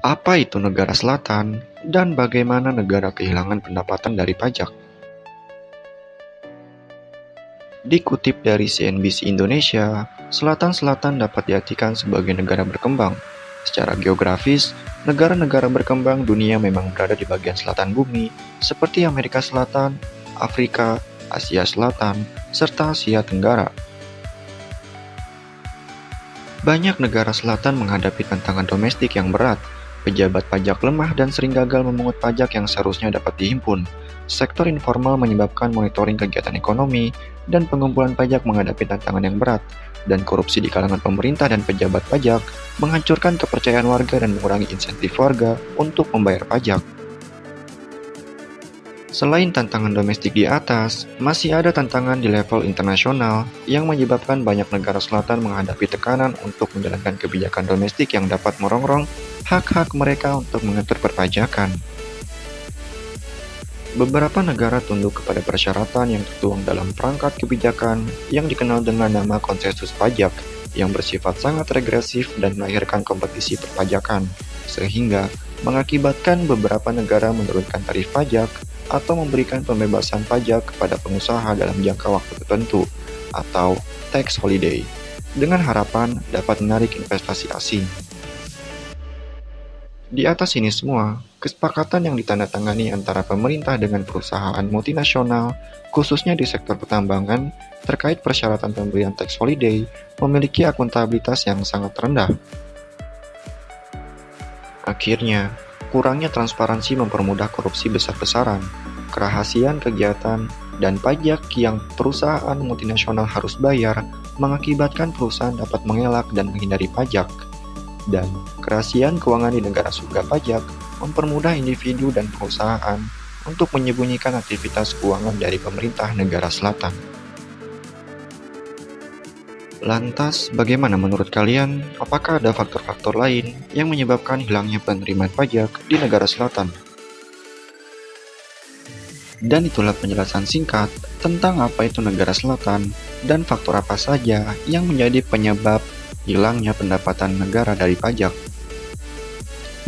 Apa itu negara selatan dan bagaimana negara kehilangan pendapatan dari pajak? Dikutip dari CNBC Indonesia, selatan-selatan dapat diartikan sebagai negara berkembang. Secara geografis, negara-negara berkembang dunia memang berada di bagian selatan bumi, seperti Amerika Selatan, Afrika, Asia Selatan, serta Asia Tenggara. Banyak negara selatan menghadapi tantangan domestik yang berat. Pejabat pajak lemah dan sering gagal memungut pajak yang seharusnya dapat dihimpun. Sektor informal menyebabkan monitoring kegiatan ekonomi, dan pengumpulan pajak menghadapi tantangan yang berat. Dan korupsi di kalangan pemerintah dan pejabat pajak menghancurkan kepercayaan warga dan mengurangi insentif warga untuk membayar pajak. Selain tantangan domestik di atas, masih ada tantangan di level internasional yang menyebabkan banyak negara selatan menghadapi tekanan untuk menjalankan kebijakan domestik yang dapat merongrong hak-hak mereka untuk mengatur perpajakan. Beberapa negara tunduk kepada persyaratan yang tertuang dalam perangkat kebijakan yang dikenal dengan nama konsensus pajak yang bersifat sangat regresif dan melahirkan kompetisi perpajakan, sehingga mengakibatkan beberapa negara menurunkan tarif pajak atau memberikan pembebasan pajak kepada pengusaha dalam jangka waktu tertentu atau tax holiday, dengan harapan dapat menarik investasi asing. Di atas ini semua, kesepakatan yang ditandatangani antara pemerintah dengan perusahaan multinasional, khususnya di sektor pertambangan, terkait persyaratan pemberian tax holiday, memiliki akuntabilitas yang sangat rendah. Akhirnya, kurangnya transparansi mempermudah korupsi besar-besaran, kerahasiaan kegiatan, dan pajak yang perusahaan multinasional harus bayar mengakibatkan perusahaan dapat mengelak dan menghindari pajak. Dan kerahasiaan keuangan di negara surga pajak mempermudah individu dan perusahaan untuk menyembunyikan aktivitas keuangan dari pemerintah negara selatan. Lantas, bagaimana menurut kalian? Apakah ada faktor-faktor lain yang menyebabkan hilangnya penerimaan pajak di negara selatan? Dan itulah penjelasan singkat tentang apa itu negara selatan dan faktor apa saja yang menjadi penyebab hilangnya pendapatan negara dari pajak.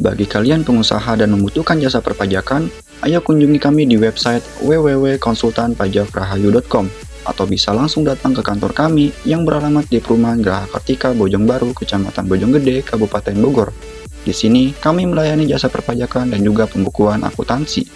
Bagi kalian pengusaha dan membutuhkan jasa perpajakan, ayo kunjungi kami di website www.konsultanpajakrahayu.com atau bisa langsung datang ke kantor kami yang beralamat di Perumahan Geraha Kartika, Bojongbaro, Kecamatan Bojonggede, Kabupaten Bogor. Di sini, kami melayani jasa perpajakan dan juga pembukuan akuntansi.